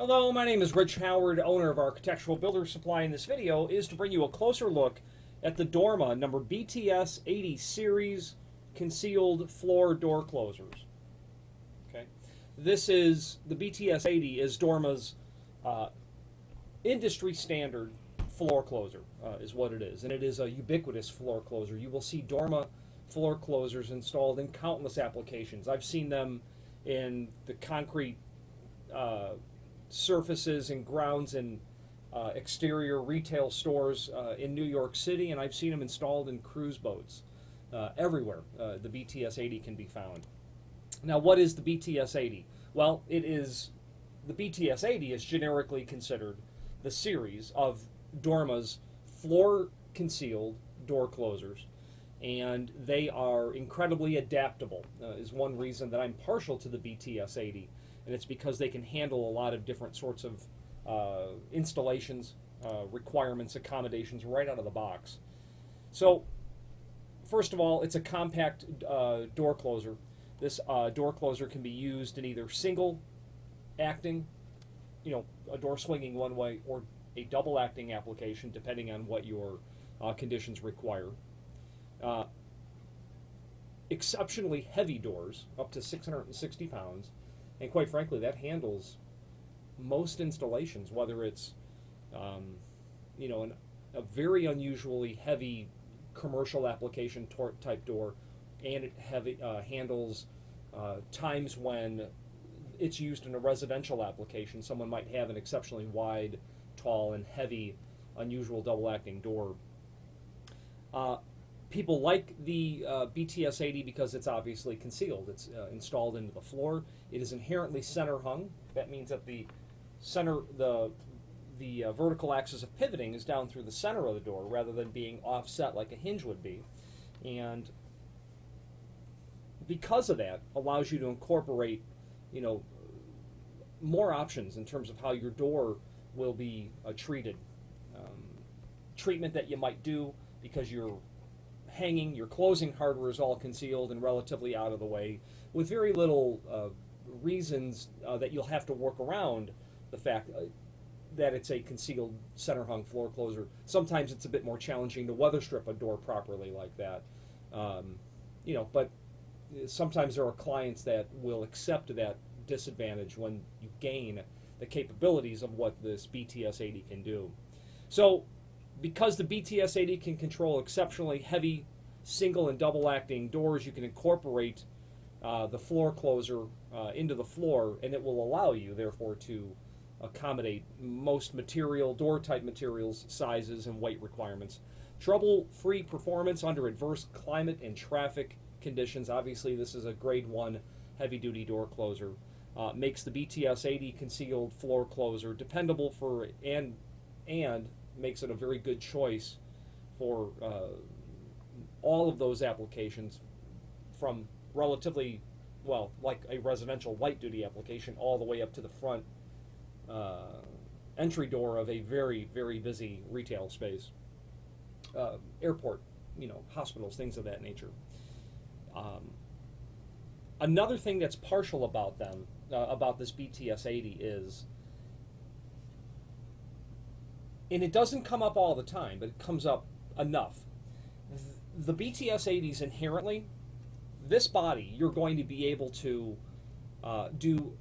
Hello, my name is Rich Howard, owner of Architectural Builder Supply, and this video is to bring you a closer look at the Dorma number BTS 80 series concealed floor door closers. Okay, this is the BTS 80 is Dorma's industry standard floor closer, is what it is, and it is a ubiquitous floor closer. You will see Dorma floor closers installed in countless applications. I've seen them in the concrete surfaces and grounds in exterior retail stores in New York City, and I've seen them installed in cruise boats. Everywhere the BTS 80 can be found. Now, what is the BTS 80? Well, the BTS 80 is generically considered the series of Dorma's floor concealed door closers, and they are incredibly adaptable, is one reason that I'm partial to the BTS 80. And it's because they can handle a lot of different sorts of installations, requirements, accommodations right out of the box. So, first of all, it's a compact door closer. This door closer can be used in either single acting, a door swinging one way, or a double acting application, depending on what your conditions require. Exceptionally heavy doors, up to 660 pounds. And quite frankly, that handles most installations, whether it's, a very unusually heavy commercial application type door, and it handles times when it's used in a residential application. Someone might have an exceptionally wide, tall, and heavy, unusual double-acting door. People like the BTS 80 because it's obviously concealed. It's installed into the floor. It is inherently center hung. That means that the vertical axis of pivoting is down through the center of the door rather than being offset like a hinge would be. And because of that, allows you to incorporate, more options in terms of how your door will be treated. Treatment that you might do because you're hanging, your closing hardware is all concealed and relatively out of the way, with very little reasons that you'll have to work around the fact that it's a concealed center hung floor closer. Sometimes it's a bit more challenging to weather strip a door properly like that. But sometimes there are clients that will accept that disadvantage when you gain the capabilities of what this BTS 80 can do. So, because the BTS 80 can control exceptionally heavy single and double acting doors, you can incorporate the floor closer into the floor, and it will allow you, therefore, to accommodate most door type materials, sizes, and weight requirements. Trouble-free performance under adverse climate and traffic conditions. Obviously, this is a grade 1 heavy-duty door closer. Makes the BTS 80 concealed floor closer dependable and makes it a very good choice for all of those applications, from relatively, like a residential light-duty application, all the way up to the front entry door of a very, very busy retail space, airport, hospitals, things of that nature. Another thing that's partial about them, about this BTS 80 is, and it doesn't come up all the time, but it comes up enough. The BTS 80s inherently, this body, you're going to be able to do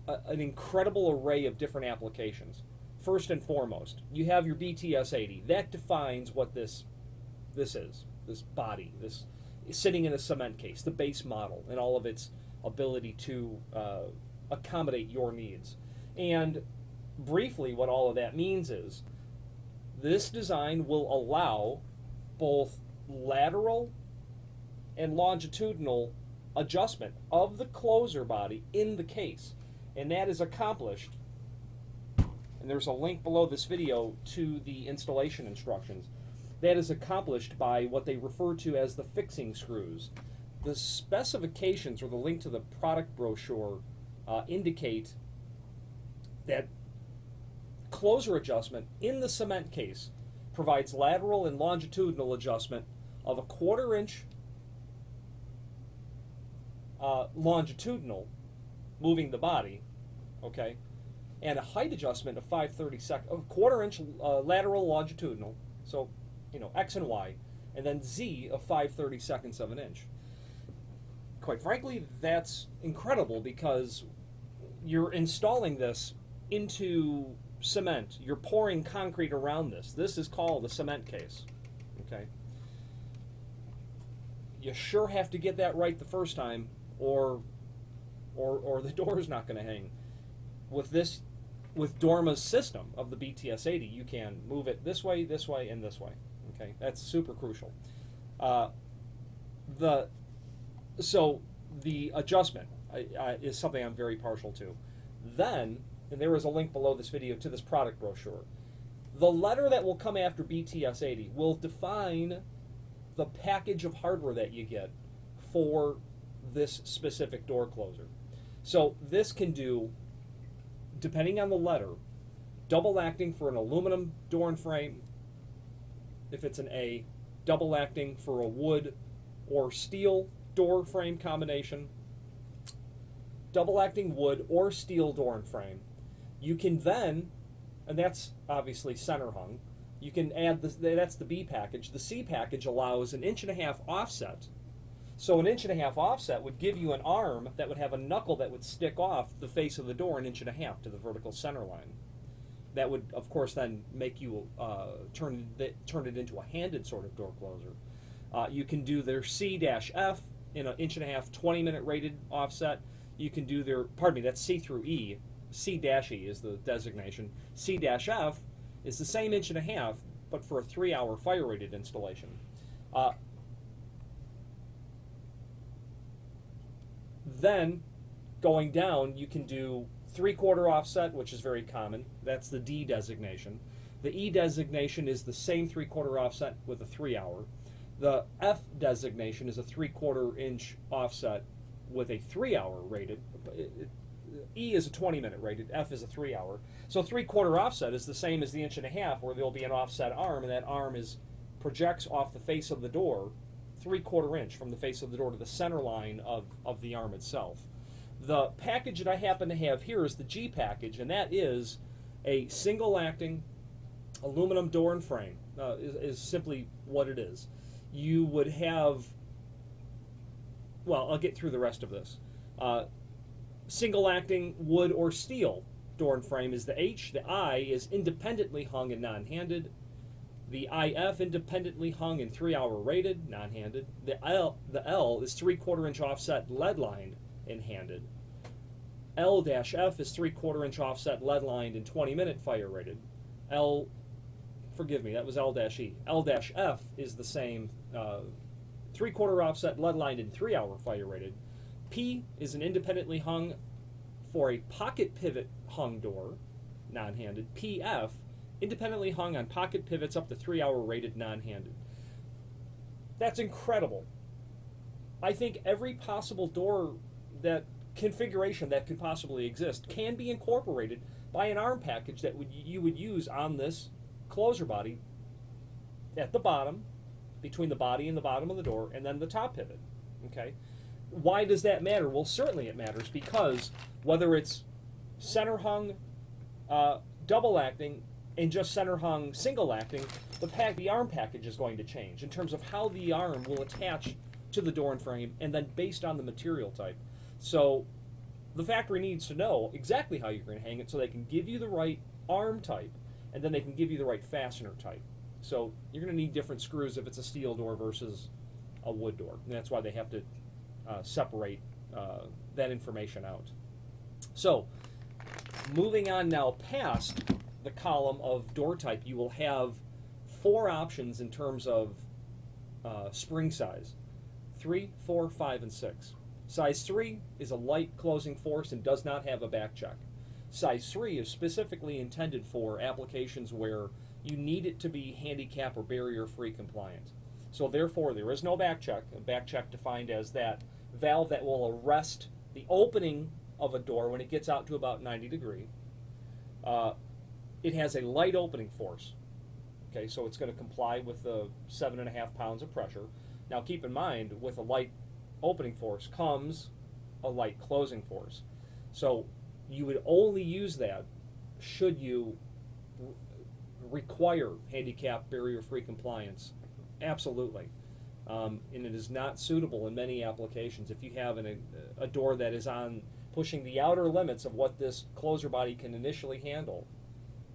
an incredible array of different applications. First and foremost, you have your BTS 80. That defines what this is, this body, this sitting in a cement case, the base model, and all of its ability to accommodate your needs. And briefly, what all of that means is this design will allow both lateral and longitudinal adjustment of the closer body in the case. And that is accomplished, and there's a link below this video to the installation instructions. That is accomplished by what they refer to as the fixing screws. The specifications, or the link to the product brochure, indicate that closer adjustment in the cement case provides lateral and longitudinal adjustment of a 1/4 inch longitudinal, moving the body, okay, and a height adjustment of 5/32, a quarter inch lateral longitudinal, so X and Y, and then Z of 5/32 of an inch. Quite frankly, that's incredible because you're installing this into cement. You're pouring concrete around this. This is called a cement case. Okay. You sure have to get that right the first time, or the door is not going to hang. With Dorma's system of the BTS 80, you can move it this way, and this way. Okay, that's super crucial. So the adjustment is something I'm very partial to. Then, and there is a link below this video to this product brochure, the letter that will come after BTS 80 will define the package of hardware that you get for this specific door closer. So this can do, depending on the letter, double acting for an aluminum door and frame, if it's an A, double acting for a wood or steel door frame combination, double acting wood or steel door and frame. You can then, and that's obviously center hung, you can add that's the B package. The C package allows an 1.5 inch offset. So an 1.5 inch offset would give you an arm that would have a knuckle that would stick off the face of the door 1.5 inches to the vertical center line. That would, of course, then make you turn it into a handed sort of door closer. You can do their C-F in an 1.5 inch, 20-minute rated offset. You can do their, that's C through E. C-E is the designation. C-F is the same 1.5 inch, but for a 3-hour fire-rated installation. Then, going down, you can do 3/4 offset, which is very common. That's the D designation. The E designation is the same 3/4 offset with a 3-hour. The F designation is a 3/4 inch offset with a 3-hour rated. E is a 20-minute rated, F is a 3-hour. So 3/4 offset is the same as the 1.5 inch, where there'll be an offset arm, and that arm projects off the face of the door 3/4 inch from the face of the door to the center line of the arm itself. The package that I happen to have here is the G package, and that is a single acting aluminum door and frame, is simply what it is. You would have, well, I'll get through the rest of this. Single acting wood or steel door and frame is the H. The I is independently hung and non-handed. The IF independently hung and 3-hour rated, non-handed. The L is 3/4 inch offset lead lined and handed. L-F is 3/4 inch offset lead lined and 20-minute fire rated. Forgive me, that was L-E. L-F is the same 3/4 offset lead lined and 3-hour fire rated. P is an independently hung for a pocket pivot hung door, non-handed. PF, independently hung on pocket pivots up to 3-hour rated, non-handed. That's incredible. I think every possible door configuration that could possibly exist can be incorporated by an arm package that you would use on this closer body at the bottom, between the body and the bottom of the door, and then the top pivot. Okay? Why does that matter? Well, certainly it matters because whether it's center hung, double acting, and just center hung single acting, the arm package is going to change in terms of how the arm will attach to the door and frame, and then based on the material type. So the factory needs to know exactly how you're going to hang it so they can give you the right arm type, and then they can give you the right fastener type. So you're going to need different screws if it's a steel door versus a wood door, and that's why they have to separate that information out. So moving on now past the column of door type, you will have 4 options in terms of spring size: 3, 4, 5, and 6. Size 3 is a light closing force and does not have a back check. Size 3 is specifically intended for applications where you need it to be handicap or barrier-free compliant. So therefore, there is no back check. A back check defined as that valve that will arrest the opening of a door when it gets out to about 90 degrees. It has a light opening force. Okay, so it's going to comply with the 7.5 pounds of pressure. Now keep in mind, with a light opening force comes a light closing force. So you would only use that should you require handicap barrier-free compliance? Absolutely. And it is not suitable in many applications. If you have a door that is on pushing the outer limits of what this closer body can initially handle,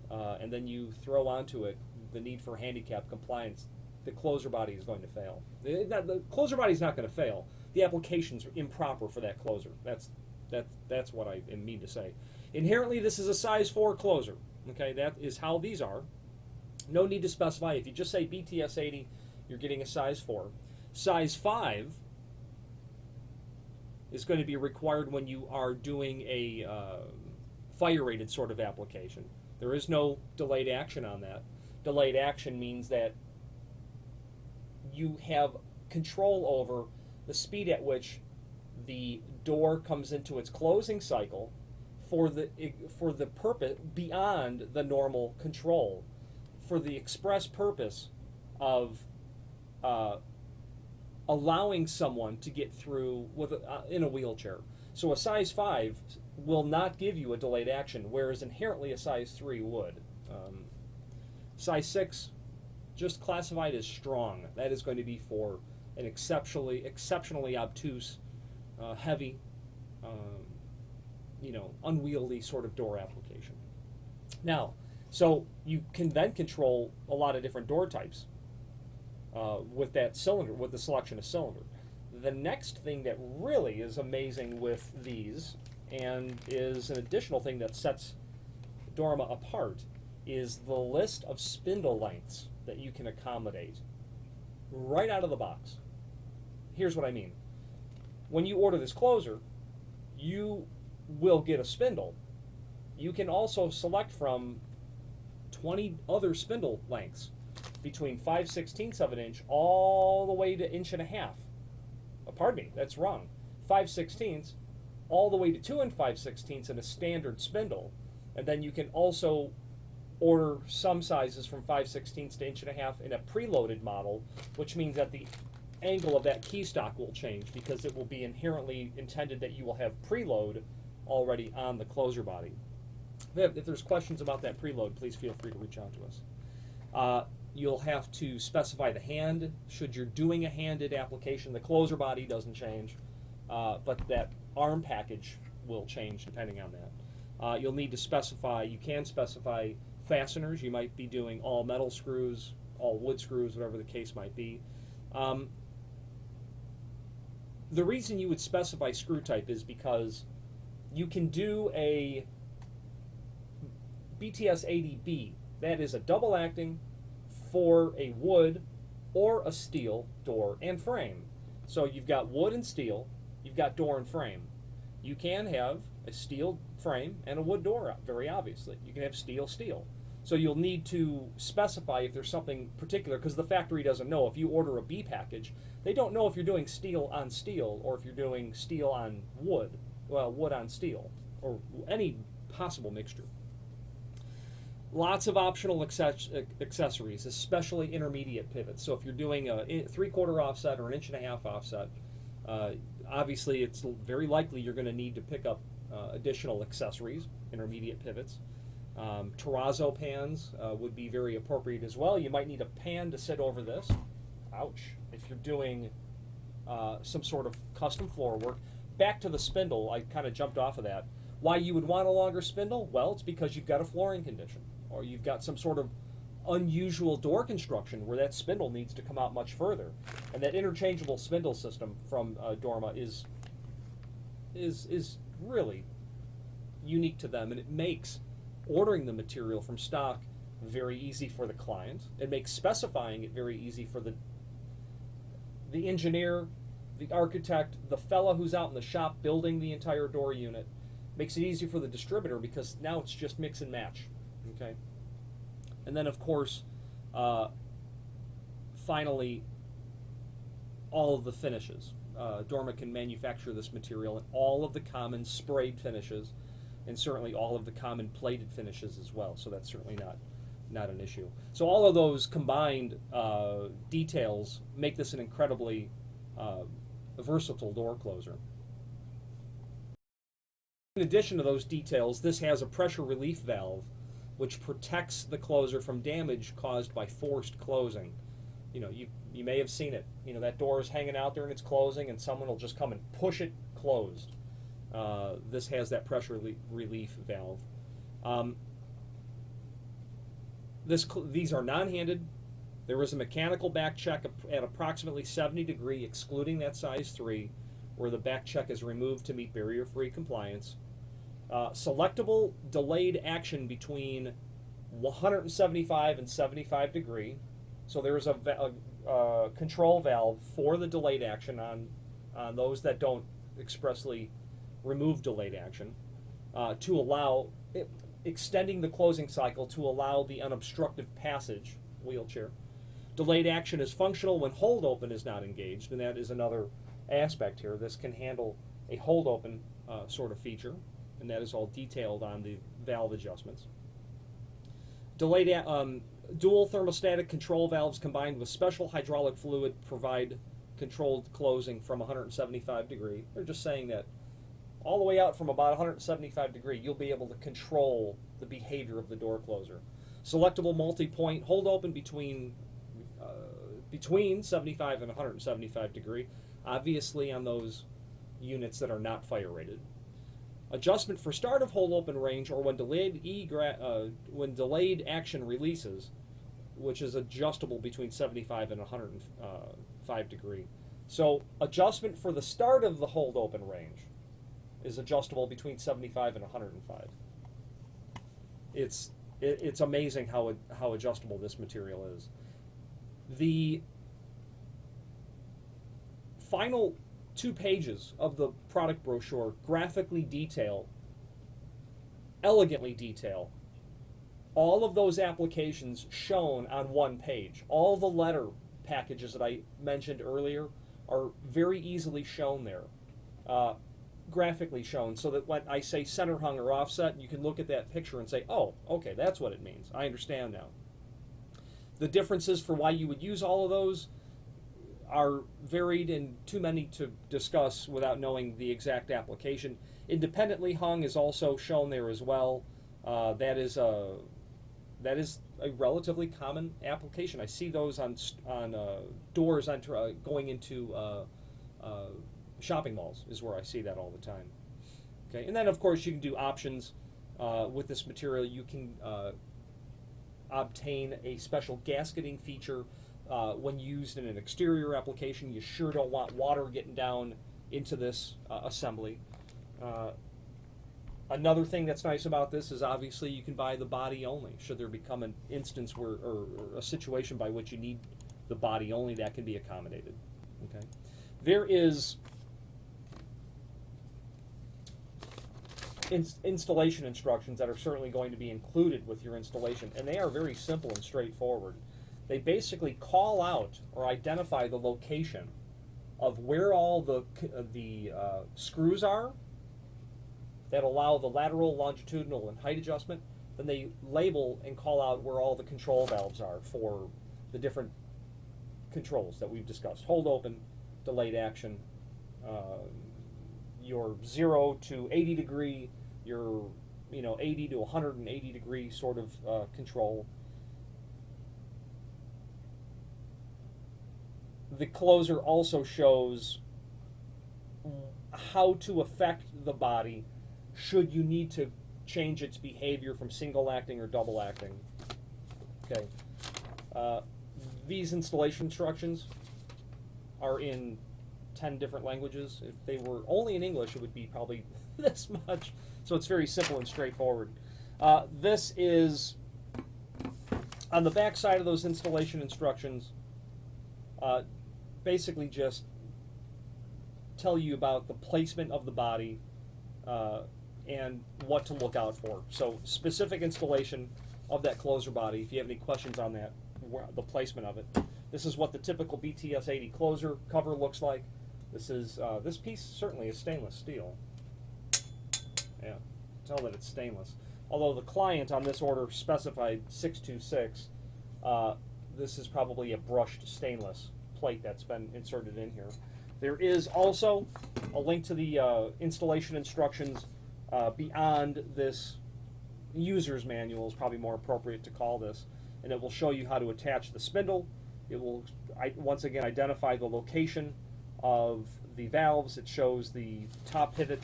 and then you throw onto it the need for handicap compliance, the closer body is going to fail. The closer body is not going to fail. The application's improper for that closer. That's what I mean to say. Inherently, this is a size 4 closer. Okay, that is how these are. No need to specify. If you just say BTS 80, you're getting a size 4. Size 5 is going to be required when you are doing a fire-rated sort of application. There is no delayed action on that. Delayed action means that you have control over the speed at which the door comes into its closing cycle for the purpose beyond the normal control, for the express purpose of allowing someone to get through with in a wheelchair. So a size 5 will not give you a delayed action, whereas inherently a size 3 would. Size 6, just classified as strong. That is going to be for an exceptionally obtuse, heavy, unwieldy sort of door application. Now, so you can then control a lot of different door types with that cylinder, with the selection of cylinder. The next thing that really is amazing with these, and is an additional thing that sets Dorma apart, is the list of spindle lengths that you can accommodate right out of the box. Here's what I mean. When you order this closer, you will get a spindle. You can also select from 20 other spindle lengths between 5/16 of an inch all the way to 1.5 inches. Pardon me, that's wrong. 5/16 all the way to 2 5/16 in a standard spindle. And then you can also order some sizes from 5/16 to 1.5 inches in a preloaded model, which means that the angle of that key stock will change because it will be inherently intended that you will have preload already on the closer body. If there's questions about that preload, please feel free to reach out to us. You'll have to specify the hand. Should you're doing a handed application, the closer body doesn't change, but that arm package will change depending on that. You'll need to specify, you can specify fasteners. You might be doing all metal screws, all wood screws, whatever the case might be. The reason you would specify screw type is because you can do a BTS 80B. That is a double acting for a wood or a steel door and frame. So you've got wood and steel, you've got door and frame. You can have a steel frame and a wood door, very obviously. You can have steel. So you'll need to specify if there's something particular, because the factory doesn't know. If you order a B package, they don't know if you're doing steel on steel or if you're doing steel on wood, well, wood on steel, or any possible mixture. Lots of optional accessories, especially intermediate pivots. So if you're doing a 3/4 offset or an 1.5 inch offset, obviously it's very likely you're going to need to pick up additional accessories, intermediate pivots. Terrazzo pans would be very appropriate as well. You might need a pan to sit over this. Ouch. If you're doing some sort of custom floor work. Back to the spindle, I kind of jumped off of that. Why you would want a longer spindle? Well, it's because you've got a flooring condition, or you've got some sort of unusual door construction where that spindle needs to come out much further. And that interchangeable spindle system from Dorma is really unique to them, and it makes ordering the material from stock very easy for the client. It makes specifying it very easy for the engineer, the architect, the fella who's out in the shop building the entire door unit. Makes it easy for the distributor because now it's just mix and match. Okay. And then of course, finally, all of the finishes. Dorma can manufacture this material in all of the common sprayed finishes, and certainly all of the common plated finishes as well. So that's certainly not an issue. So all of those combined details make this an incredibly versatile door closer. In addition to those details, this has a pressure relief valve which protects the closer from damage caused by forced closing. You know, you may have seen it. You know, that door is hanging out there and it's closing, and someone will just come and push it closed. This has that pressure relief valve. These are non-handed. There is a mechanical back check at approximately 70 degree, excluding that size 3, where the back check is removed to meet barrier-free compliance. Selectable delayed action between 175 and 75 degree. So there is a control valve for the delayed action on those that don't expressly remove delayed action to allow extending the closing cycle to allow the unobstructed passage wheelchair. Delayed action is functional when hold open is not engaged, and that is another aspect here. This can handle a hold open sort of feature, and that is all detailed on the valve adjustments. Delayed dual thermostatic control valves combined with special hydraulic fluid provide controlled closing from 175 degree. They're just saying that all the way out from about 175 degree, you'll be able to control the behavior of the door closer. Selectable multi-point hold open between 75 and 175 degree, obviously on those units that are not fire rated. Adjustment for start of hold open range or when delayed action releases, which is adjustable between 75 and 105 degree. So adjustment for the start of the hold open range is adjustable between 75 and 105. It's amazing how adjustable this material is. The final 2 pages of the product brochure graphically elegantly detail all of those applications shown on 1 page. All the letter packages that I mentioned earlier are very easily shown there, graphically shown, so that when I say center hung or offset, you can look at that picture and say, oh, okay, that's what it means. I understand now. The differences for why you would use all of those are varied and too many to discuss without knowing the exact application. Independently hung is also shown there as well. That is a relatively common application. I see those on doors going into shopping malls is where I see that all the time. Okay, and then of course you can do options with this material. You can obtain a special gasketing feature when used in an exterior application. You sure don't want water getting down into this assembly. Another thing that's nice about this is obviously you can buy the body only. Should there become an instance where, or a situation by which you need the body only, that can be accommodated. Okay, there is installation instructions that are certainly going to be included with your installation, and they are very simple and straightforward. They basically call out or identify the location of where all the screws are that allow the lateral, longitudinal, and height adjustment. Then they label and call out where all the control valves are for the different controls that we've discussed. Hold open, delayed action, your 0 to 80 degree, your 80 to 180 degree sort of control. The closer also shows how to affect the body should you need to change its behavior from single acting or double acting. Okay. These installation instructions are in 10 different languages. If they were only in English, it would be probably this much. So it's very simple and straightforward. This is on the back side of those installation instructions. Basically just tell you about the placement of the body and what to look out for. So specific installation of that closer body. If you have any questions on that, the placement of it. This is what the typical BTS 80 closer cover looks like. This is this piece certainly is stainless steel. Yeah, tell that it's stainless. Although the client on this order specified 626, this is probably a brushed stainless plate that's been inserted in here. There is also a link to the installation instructions beyond this user's manual is probably more appropriate to call this, and it will show you how to attach the spindle. It will once again identify the location of the valves. It shows the top pivot,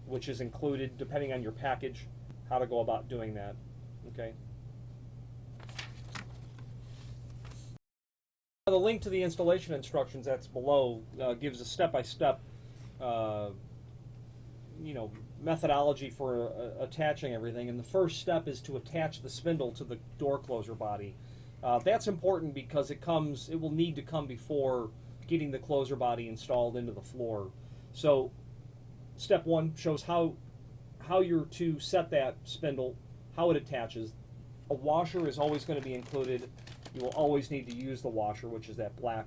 which is included depending on your package, how to go about doing that. Okay. The link to the installation instructions that's below gives a step-by-step methodology for attaching everything, and the first step is to attach the spindle to the door closer body. That's important because it will need to come before getting the closer body installed into the floor. So step one shows how you're to set that spindle, how it attaches. A washer is always going to be included. You will always need to use the washer, which is that black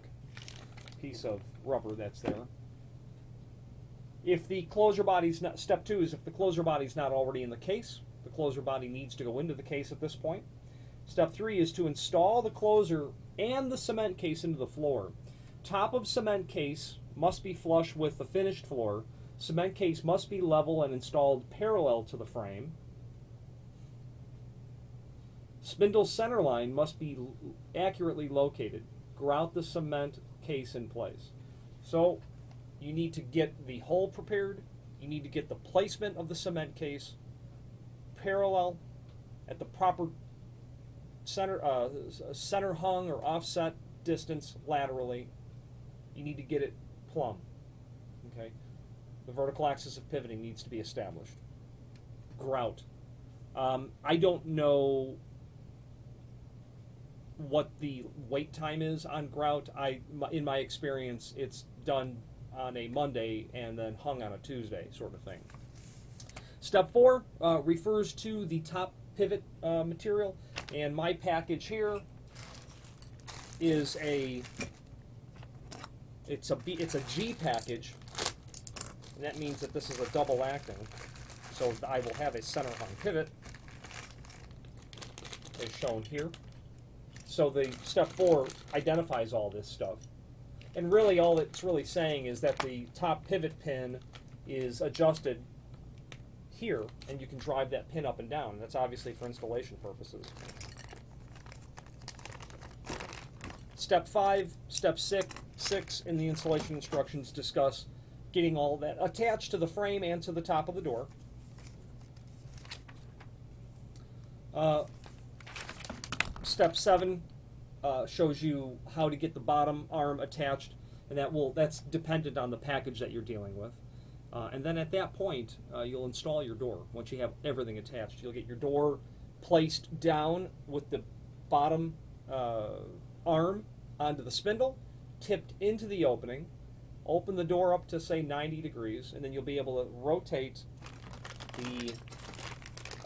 piece of rubber that's there. If the closer body's not, step two is if the closer body's not already in the case, the closer body needs to go into the case at this point. Step three is to install the closer and the cement case into the floor. Top of cement case must be flush with the finished floor. Cement case must be level and installed parallel to the frame. Spindle center line must be accurately located. Grout the cement case in place. So you need to get the hole prepared. You need to get the placement of the cement case parallel at the proper center hung or offset distance laterally. You need to get it plumb. Okay. The vertical axis of pivoting needs to be established. Grout. I don't know what the wait time is on grout. In my experience, it's done on a Monday and then hung on a Tuesday, sort of thing. Step four refers to the top pivot material, and my package here is it's a G package, and that means that this is a double acting. So I will have a center hung pivot, as shown here. So the step four identifies all this stuff. And really all it's really saying is that the top pivot pin is adjusted here, and you can drive that pin up and down. And that's obviously for installation purposes. Step five, step six in the installation instructions discuss getting all that attached to the frame and to the top of the door. Step seven shows you how to get the bottom arm attached, and that's dependent on the package that you're dealing with. And then at that point, you'll install your door. Once you have everything attached, you'll get your door placed down with the bottom arm onto the spindle, tipped into the opening, open the door up to, say, 90 degrees, and then you'll be able to rotate the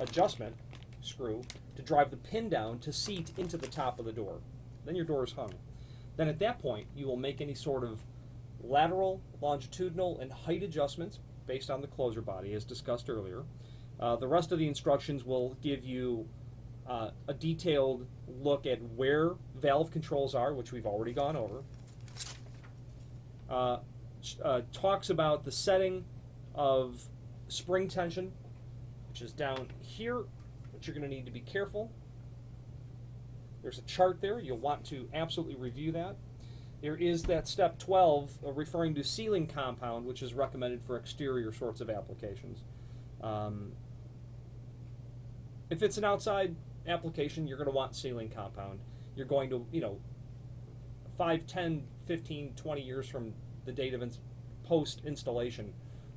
adjustment screw to drive the pin down to seat into the top of the door. Then your door is hung. Then at that point, you will make any sort of lateral, longitudinal, and height adjustments based on the closer body, as discussed earlier. The rest of the instructions will give you a detailed look at where valve controls are, which we've already gone over. Talks about the setting of spring tension, which is down here, but you're going to need to be careful. There's a chart there. You'll want to absolutely review that. There is that step 12 referring to sealing compound, which is recommended for exterior sorts of applications. If it's an outside application, you're going to want sealing compound. You're going to, 5, 10, 15, 20 years from the date of post installation,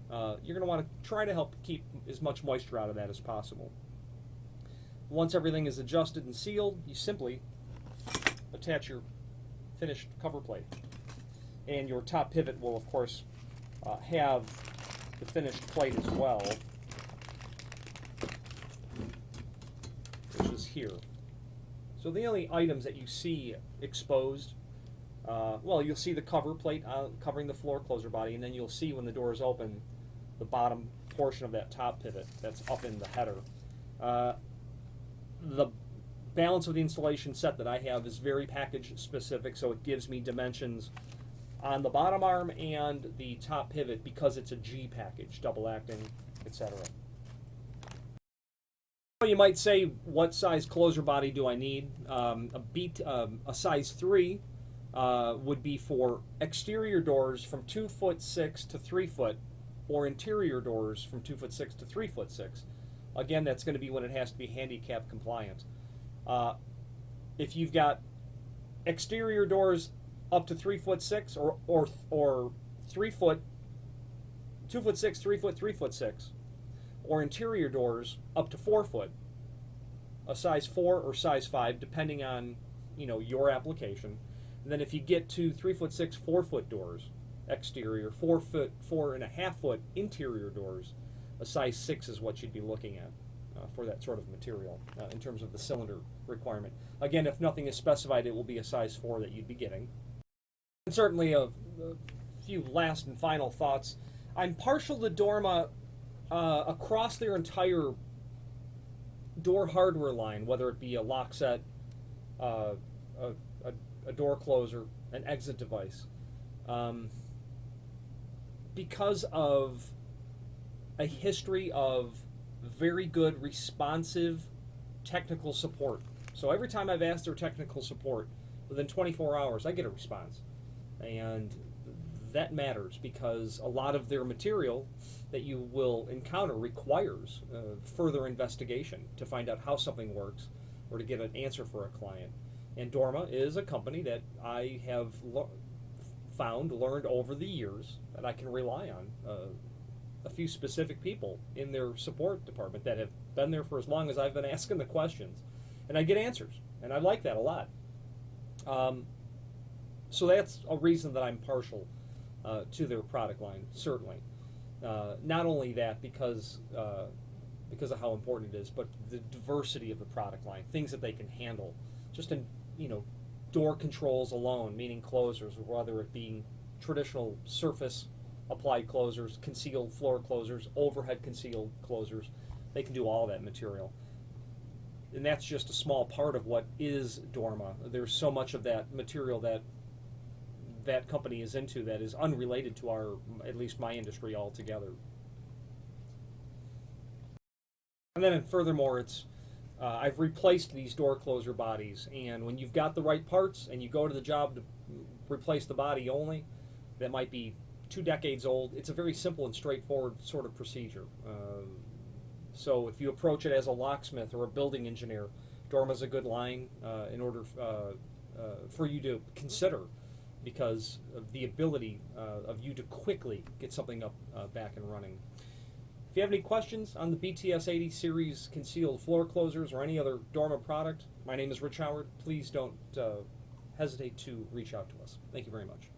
you're going to want to try to help keep as much moisture out of that as possible. Once everything is adjusted and sealed, you simply attach your finished cover plate. And your top pivot will, of course, have the finished plate as well, which is here. So the only items that you see exposed, you'll see the cover plate covering the floor closer body, and then you'll see when the door is open the bottom portion of that top pivot that's up in the header. The balance of the installation set that I have is very package specific, so it gives me dimensions on the bottom arm and the top pivot because it's a G package, double acting, etc. you might say, what size closer body do I need? A size 3 would be for exterior doors from 2'6" to 3 foot, or interior doors from 2'6" to 3'6". Again, that's going to be when it has to be handicap compliant. If you've got exterior doors up to 3'6", or 3 foot, 2'6", 3 foot, 3'6", or interior doors up to 4 foot, a size 4 or size 5, depending on your application. And then if you get to 3'6", 4 foot doors, exterior, 4 foot, 4.5 foot interior doors, a size 6 is what you'd be looking at for that sort of material in terms of the cylinder requirement. Again, if nothing is specified, it will be a size 4 that you'd be getting. And certainly a few last and final thoughts. I'm partial to Dorma across their entire door hardware line, whether it be a lock set, a door closer, an exit device, because of a history of very good responsive technical support. So every time I've asked their technical support, within 24 hours I get a response. And that matters because a lot of their material that you will encounter requires further investigation to find out how something works or to get an answer for a client. And Dorma is a company that I have learned over the years that I can rely on. A few specific people in their support department that have been there for as long as I've been asking the questions. And I get answers, and I like that a lot. So that's a reason that I'm partial to their product line, certainly. Not only that, because of how important it is, but the diversity of the product line, things that they can handle. Just in door controls alone, meaning closers, whether it being traditional surface applied closers, concealed floor closers, overhead concealed closers, they can do all that material. And that's just a small part of what is Dorma. There's so much of that material that company is into that is unrelated to at least my industry altogether. And then furthermore, I've replaced these door closer bodies, and when you've got the right parts and you go to the job to replace the body only, that might be 2 decades old, it's a very simple and straightforward sort of procedure. So if you approach it as a locksmith or a building engineer, Dorma's a good line in order for you to consider, because of the ability of you to quickly get something up back and running. If you have any questions on the BTS 80 series concealed floor closers or any other Dorma product, my name is Rich Howard. Please don't hesitate to reach out to us. Thank you very much.